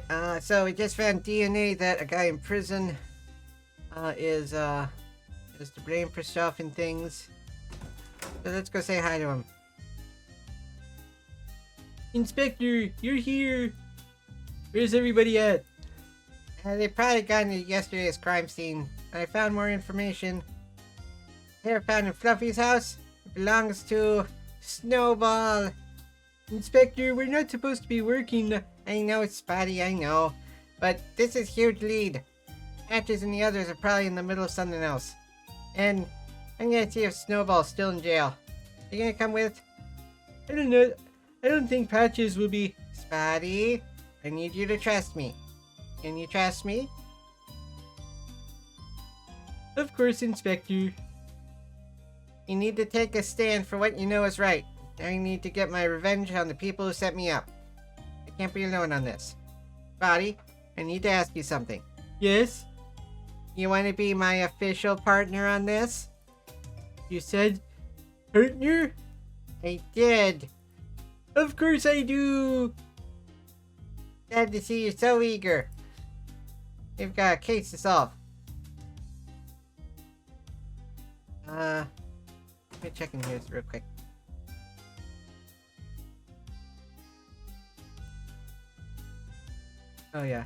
Alright, so we just found DNA that a guy in prison is to blame for stuff and things. So let's go say hi to him. Inspector, you're here. Where's everybody at? They probably got into yesterday's crime scene. I found more information. Hair found in Fluffy's house. It belongs to Snowball. Inspector, we're not supposed to be working. I know it's spotty, I know. But this is huge lead. Patches and the others are probably in the middle of something else. And I'm gonna see if Snowball's still in jail. You gonna come with? I don't know. I don't think Patches will be. Spotty, I need you to trust me. Can you trust me? Of course, Inspector. You need to take a stand for what you know is right. I need to get my revenge on the people who set me up. I can't be alone on this. Spotty, I need to ask you something. Yes? You want to be my official partner on this? You said partner? I did. Of course I do. Glad to see you're so eager. We've got a case to solve. Let me check in here real quick. Oh yeah.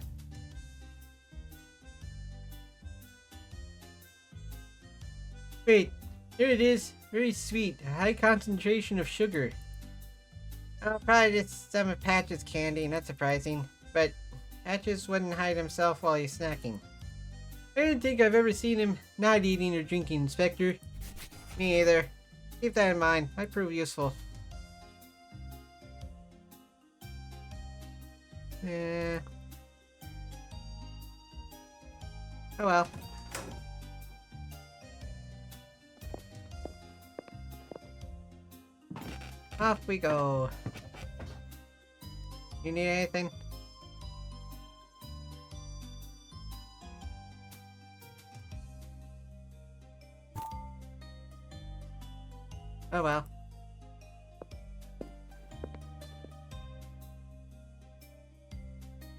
Wait, here it is. Very sweet. A high concentration of sugar. Oh, probably just some of Patch's candy, not surprising. But Patches wouldn't hide himself while he's snacking. I don't think I've ever seen him not eating or drinking, Inspector. Me either. Keep that in mind. Might prove useful. Oh well. Off we go. You need anything? Oh well.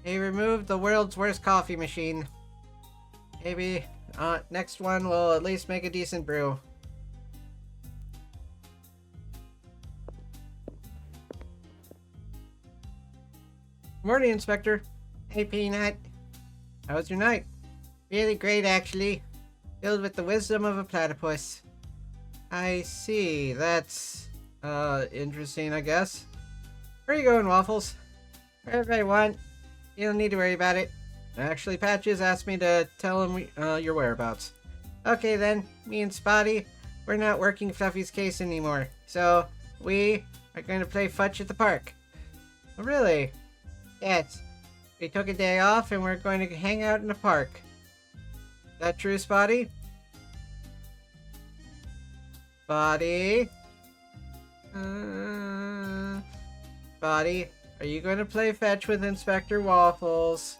He removed the world's worst coffee machine. Maybe next one will at least make a decent brew. Morning, Inspector. Hey, Peanut. How was your night? Really great, actually. Filled with the wisdom of a platypus. I see. That's, interesting, I guess. Where are you going, Waffles? Wherever I want. You don't need to worry about it. Actually, Patches asked me to tell him your whereabouts. Okay then, me and Spotty, we're not working Fluffy's case anymore. So, we are going to play fetch at the park. Oh, really? Yes. We took a day off and we're going to hang out in the park. Is that true, Spotty? Spotty? Spotty, are you going to play fetch with Inspector Waffles?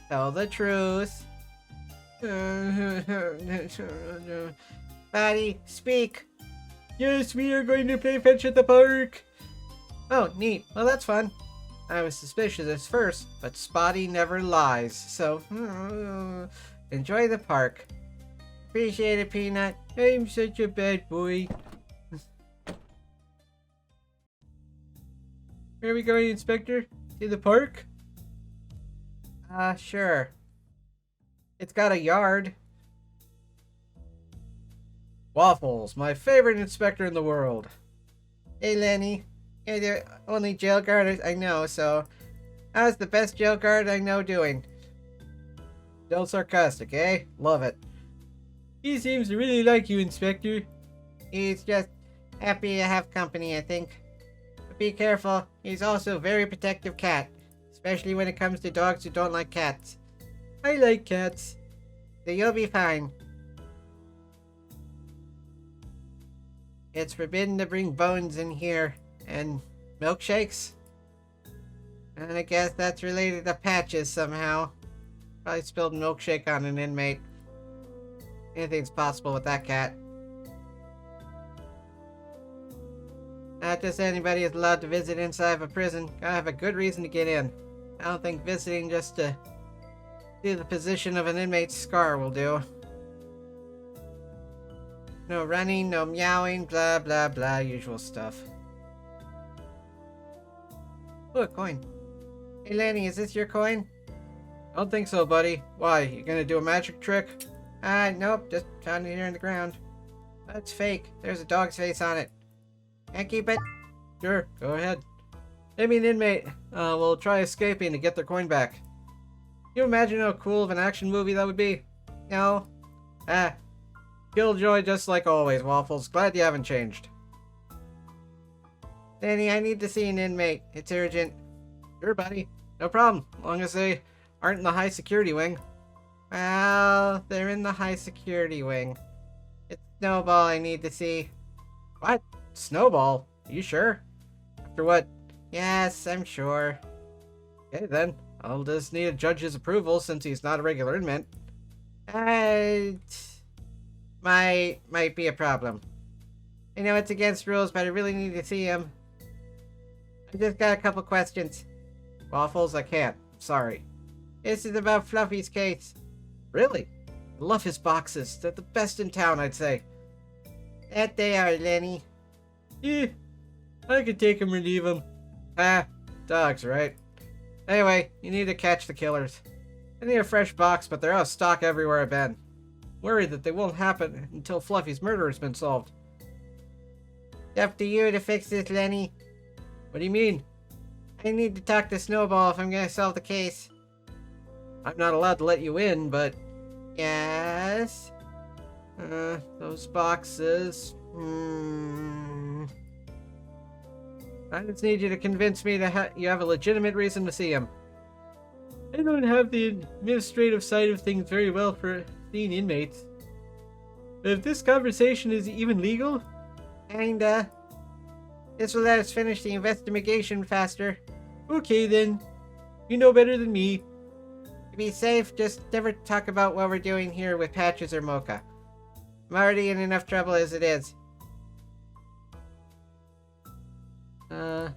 Tell the truth. Spotty, speak. Yes, we are going to play fetch at the park. Oh, neat. Well, that's fun. I was suspicious at first, but Spotty never lies, so enjoy the park. Appreciate it, Peanut. I'm such a bad boy. Where are we going, Inspector? To the park? Sure. It's got a yard. Waffles, my favorite inspector in the world. Hey, Lenny. You're the only jail guard I know, so how's the best jail guard I know doing? Still sarcastic, eh? Love it. He seems to really like you, Inspector. He's just happy to have company, I think. But be careful, he's also a very protective cat. Especially when it comes to dogs who don't like cats. I like cats. So you'll be fine. It's forbidden to bring bones in here. And milkshakes? And I guess that's related to Patches somehow. Probably spilled milkshake on an inmate. Anything's possible with that cat. Not just anybody is allowed to visit inside of a prison. Gotta have a good reason to get in. I don't think visiting just to see the position of an inmate's scar will do. No running, no meowing, blah blah blah, usual stuff. Oh, a coin. Hey Lenny, is this your coin? I don't think so, buddy. Why, you gonna do a magic trick? Nope, just found it here in the ground. That's fake. There's a dog's face on it. Can't keep it? Sure, go ahead. Maybe an inmate will try escaping to get their coin back. Can you imagine how cool of an action movie that would be? No. Killjoy just like always, Waffles. Glad you haven't changed. Danny, I need to see an inmate. It's urgent. Sure, buddy. No problem. As long as they aren't in the high security wing. Well, they're in the high security wing. It's Snowball I need to see. What? Snowball? You sure? After what? Yes, I'm sure. Okay, then. I'll just need a judge's approval since he's not a regular inmate. Might be a problem. I know it's against rules, but I really need to see him. I just got a couple questions. Waffles, I can't. Sorry. This is about Fluffy's case. Really? I love his boxes. They're the best in town, I'd say. That they are, Lenny. Yeah, I could take him or leave him. Dogs, right? Anyway, you need to catch the killers. I need a fresh box, but they're out of stock everywhere I've been. Worried that they won't happen until Fluffy's murder has been solved. It's up to you to fix this, Lenny. What do you mean? I need to talk to Snowball if I'm gonna solve the case. I'm not allowed to let you in, but... Yes? Those boxes... I just need you to convince me that you have a legitimate reason to see him. I don't have the administrative side of things very well for seeing inmates. But if this conversation is even legal... Kinda. This will let us finish the investigation faster. Okay then. You know better than me. To be safe, just never talk about what we're doing here with Patches or Mocha. I'm already in enough trouble as it is. Oh.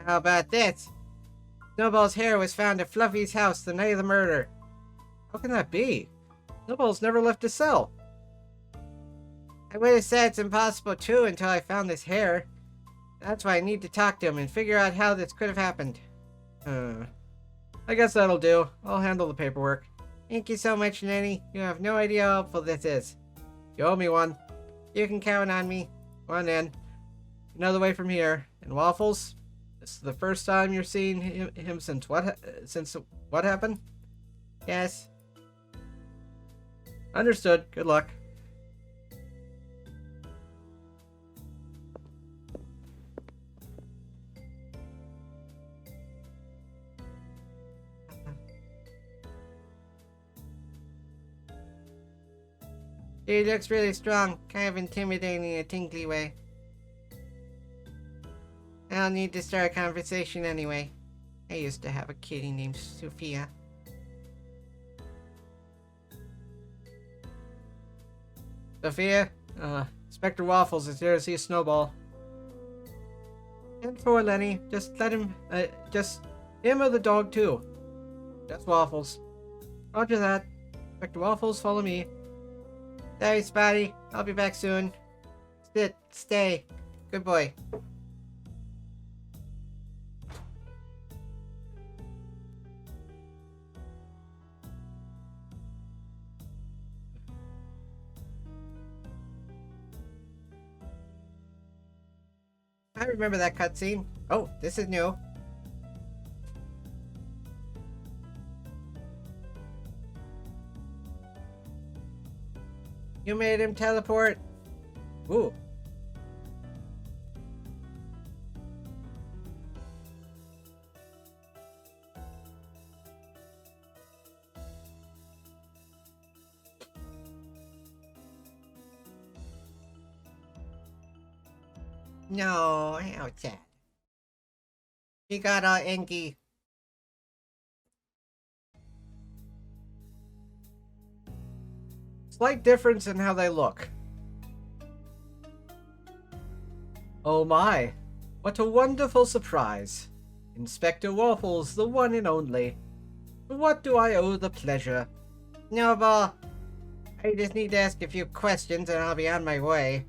How about this? Snowball's hair was found at Fluffy's house the night of the murder. How can that be? Snowball's never left his cell. I would have said it's impossible too until I found this hair. That's why I need to talk to him and figure out how this could have happened. I guess that'll do. I'll handle the paperwork. Thank you so much, Nanny. You have no idea how helpful this is. You owe me one. You can count on me. Go on in. Another way from here. And Waffles, this is the first time you're seeing him since what happened? Yes. Understood. Good luck. He looks really strong, kind of intimidating in a tinkly way. I'll need to start a conversation anyway. I used to have a kitty named Sophia. Sophia, Inspector Waffles is here to see Snowball. And for Lenny, just let him, just him or the dog too. Just Waffles. Roger that. Inspector Waffles, follow me. Sorry, Spotty. I'll be back soon. Stay. Good boy. I remember that cutscene. Oh, this is new. You made him teleport. Ooh. No, how sad. He got all angry. Slight difference in how they look. Oh my, what a wonderful surprise. Inspector Waffles, the one and only. To what do I owe the pleasure? Snowball, I just need to ask a few questions and I'll be on my way.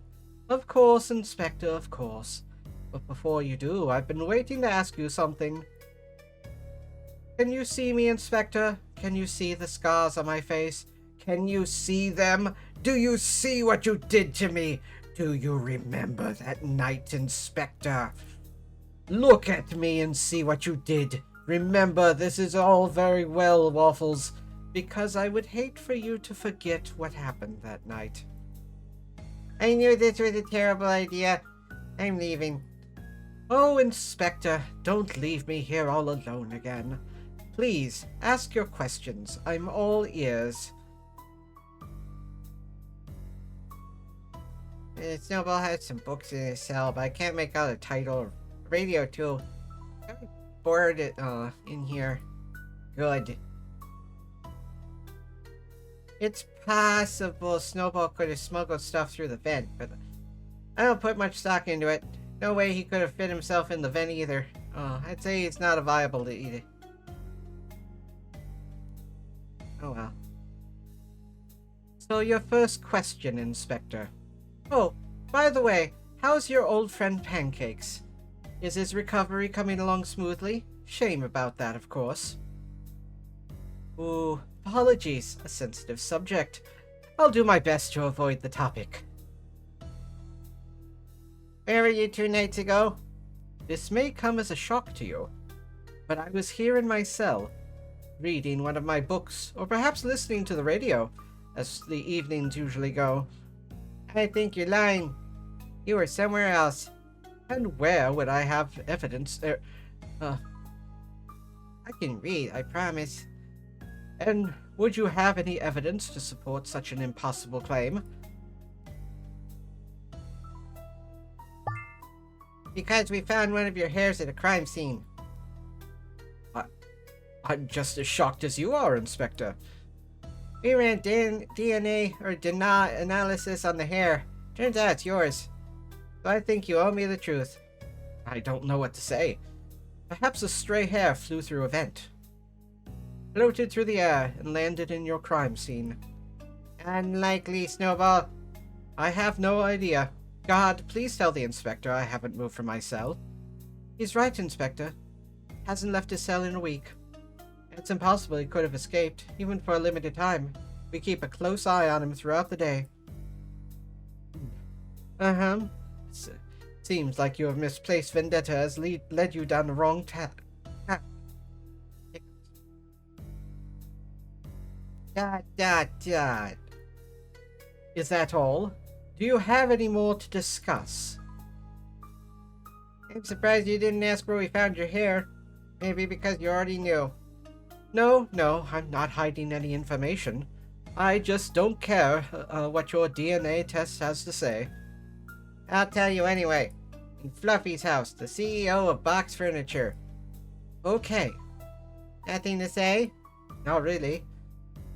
Of course, Inspector, of course. But before you do, I've been waiting to ask you something. Can you see me, Inspector? Can you see the scars on my face? Can you see them? Do you see what you did to me? Do you remember that night, Inspector? Look at me and see what you did. Remember, this is all very well, Waffles, because I would hate for you to forget what happened that night. I knew this was a terrible idea. I'm leaving. Oh, Inspector, don't leave me here all alone again. Please, ask your questions. I'm all ears. Snowball has some books in his cell, but I can't make out a title. Radio too. I'm bored in here. Good. It's possible Snowball could have smuggled stuff through the vent, but I don't put much stock into it. No way he could have fit himself in the vent either. I'd say it's not a viable to eat it. Oh well. So your first question, Inspector. Oh, by the way, how's your old friend Pancakes? Is his recovery coming along smoothly? Shame about that, of course. Ooh, apologies, a sensitive subject. I'll do my best to avoid the topic. Where were you 2 nights ago? This may come as a shock to you, but I was here in my cell, reading one of my books, or perhaps listening to the radio, as the evenings usually go. I think you're lying. You were somewhere else. And where would I have evidence there? I can read, I promise. And would you have any evidence to support such an impossible claim? Because we found one of your hairs at a crime scene. I'm just as shocked as you are, Inspector. We ran DNA or DNA analysis on the hair. Turns out it's yours. So I think you owe me the truth. I don't know what to say. Perhaps a stray hair flew through a vent, floated through the air, and landed in your crime scene. Unlikely, Snowball. I have no idea. God, please tell the Inspector I haven't moved from my cell. He's right, Inspector. Hasn't left his cell in a week. It's impossible he could have escaped, even for a limited time. We keep a close eye on him throughout the day. Seems like your misplaced vendetta has led you down the wrong path. Dot. Is that all? Do you have any more to discuss? I'm surprised you didn't ask where we found your hair. Maybe because you already knew. No, I'm not hiding any information. I just don't care what your DNA test has to say. I'll tell you anyway. In Fluffy's house, the CEO of Box Furniture. Okay. Nothing to say? Not really.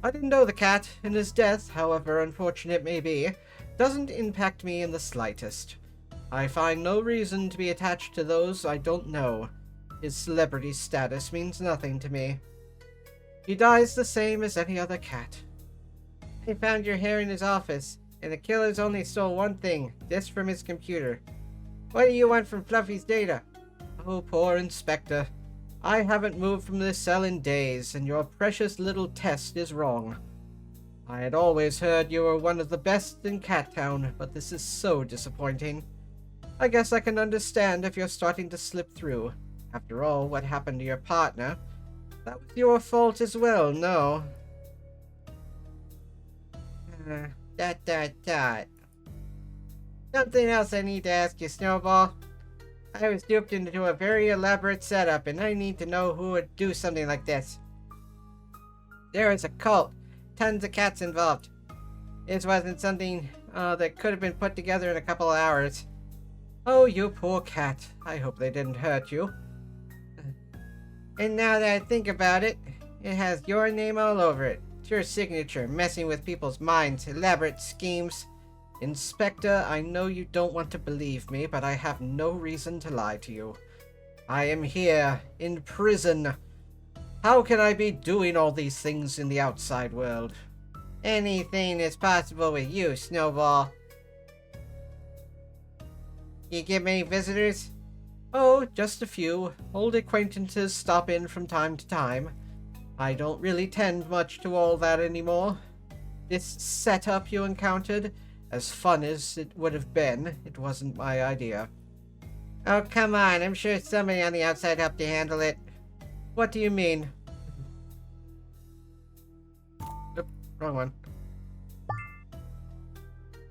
I didn't know the cat, and his death, however unfortunate it may be, doesn't impact me in the slightest. I find no reason to be attached to those I don't know. His celebrity status means nothing to me. He dies the same as any other cat. I found your hair in his office, and the killers only stole one thing, this from his computer. What do you want from Fluffy's data? Oh, poor Inspector. I haven't moved from this cell in days, and your precious little test is wrong. I had always heard you were one of the best in Cat Town, but this is so disappointing. I guess I can understand if you're starting to slip through. After all, what happened to your partner? That was your fault as well, no? Something else I need to ask you, Snowball. I was duped into a very elaborate setup, and I need to know who would do something like this. There is a cult. Tons of cats involved. This wasn't something that could have been put together in a couple of hours. Oh, you poor cat. I hope they didn't hurt you. And now that I think about it, it has your name all over it. It's your signature, messing with people's minds, elaborate schemes. Inspector, I know you don't want to believe me, but I have no reason to lie to you. I am here, in prison. How can I be doing all these things in the outside world? Anything is possible with you, Snowball. You get many visitors? Oh, just a few. Old acquaintances stop in from time to time. I don't really tend much to all that anymore. This setup you encountered, as fun as it would have been, it wasn't my idea. Oh, come on. I'm sure somebody on the outside helped you handle it. What do you mean? Oop, wrong one.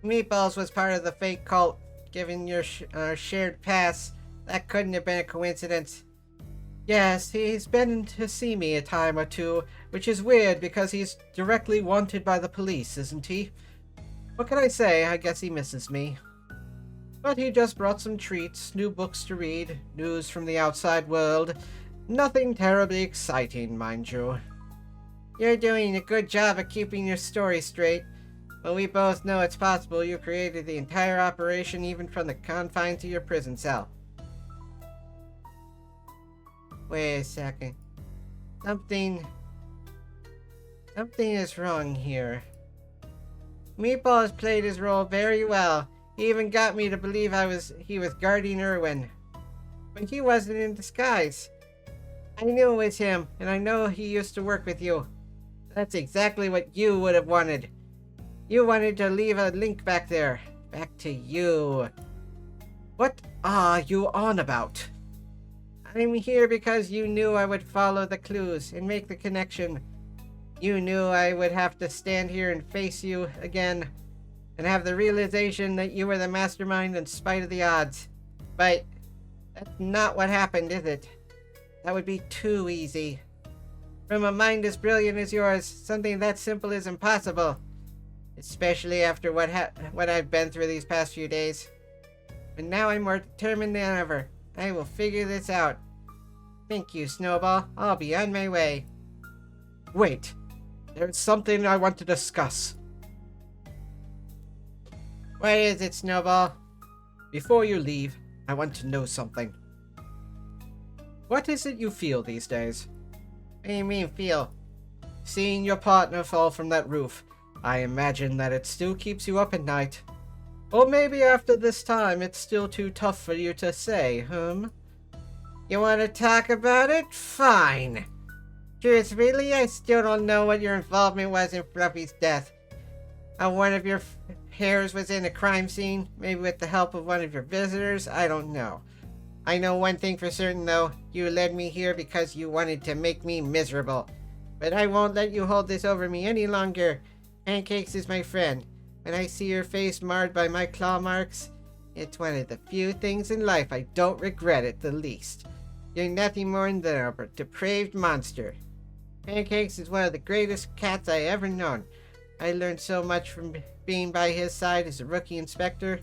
Meatballs was part of the fake cult. Given your shared past, that couldn't have been a coincidence. Yes, he's been to see me a time or two, which is weird because he's directly wanted by the police, isn't he? What can I say? I guess he misses me. But he just brought some treats, new books to read, news from the outside world. Nothing terribly exciting, mind you. You're doing a good job of keeping your story straight. But we both know it's possible you created the entire operation even from the confines of your prison cell. Wait a second. Something is wrong here. Meatballs played his role very well. He even got me to believe he was guarding Irwin. But he wasn't in disguise. I knew it was him, and I know he used to work with you. That's exactly what you would have wanted. You wanted to leave a link back there. Back to you. What are you on about? I'm here because you knew I would follow the clues and make the connection. You knew I would have to stand here and face you again and have the realization that you were the mastermind in spite of the odds. But that's not what happened, is it? That would be too easy. From a mind as brilliant as yours, something that simple is impossible. Especially after what I've been through these past few days. But now I'm more determined than ever. I will figure this out. Thank you, Snowball. I'll be on my way. Wait. There's something I want to discuss. What is it, Snowball? Before you leave, I want to know something. What is it you feel these days? What do you mean, feel? Seeing your partner fall from that roof, I imagine that it still keeps you up at night. Or maybe after this time, it's still too tough for you to say, You want to talk about it? Fine. Truthfully, I still don't know what your involvement was in Fluffy's death. How one of your hairs was in a crime scene, maybe with the help of one of your visitors, I don't know. I know one thing for certain though, you led me here because you wanted to make me miserable. But I won't let you hold this over me any longer. Pancakes is my friend. When I see your face marred by my claw marks, it's one of the few things in life I don't regret it the least. You're nothing more than a depraved monster. Pancakes is one of the greatest cats I ever known. I learned so much from being by his side as a rookie inspector.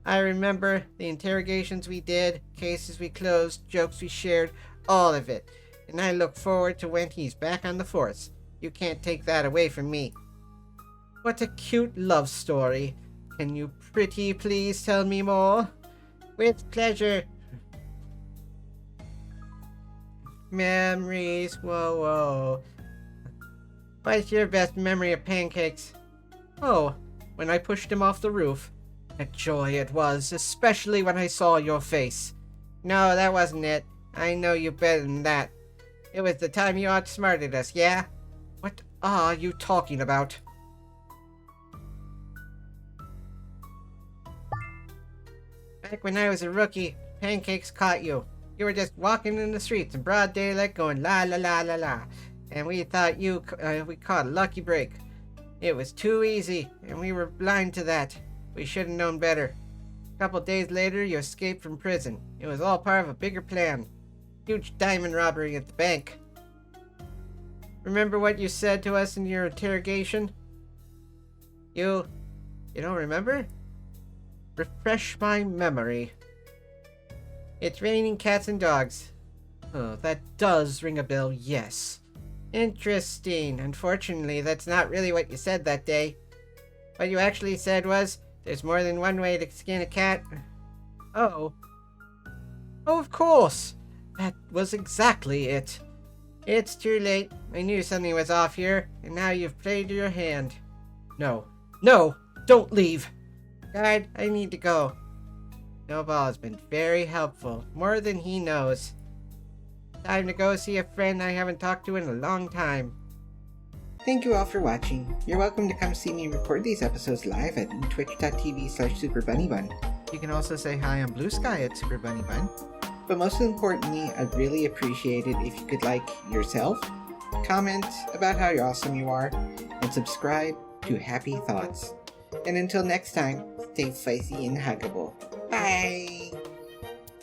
I remember the interrogations we did, cases we closed, jokes we shared, all of it. And I look forward to when he's back on the force. You can't take that away from me. What a cute love story. Can you pretty please tell me more? With pleasure. Memories, whoa. What's your best memory of Pancakes? Oh, when I pushed him off the roof. A joy it was, especially when I saw your face. No, that wasn't it. I know you better than that. It was the time you outsmarted us, yeah? What are you talking about? Back when I was a rookie, Pancakes caught you. You were just walking in the streets in broad daylight going la la la la la. And we thought we caught a lucky break. It was too easy, and we were blind to that. We should have known better. A couple days later, you escaped from prison. It was all part of a bigger plan. Huge diamond robbery at the bank. Remember what you said to us in your interrogation? You don't remember? Refresh my memory. It's raining cats and dogs. Oh, that does ring a bell, yes. Interesting. Unfortunately, that's not really what you said that day. What you actually said was, there's more than one way to skin a cat. Oh. Oh, of course. That was exactly it. It's too late. I knew something was off here, and now you've played your hand. No. No! Don't leave! Guard, I need to go. Snowball has been very helpful, more than he knows. Time to go see a friend I haven't talked to in a long time. Thank you all for watching. You're welcome to come see me record these episodes live at twitch.tv/SuperBunnyBun. You can also say hi on Blue Sky at SuperBunnyBun. But most importantly, I'd really appreciate it if you could like yourself, comment about how awesome you are, and subscribe to Happy Thoughts. And until next time, stay spicy and huggable. Bye!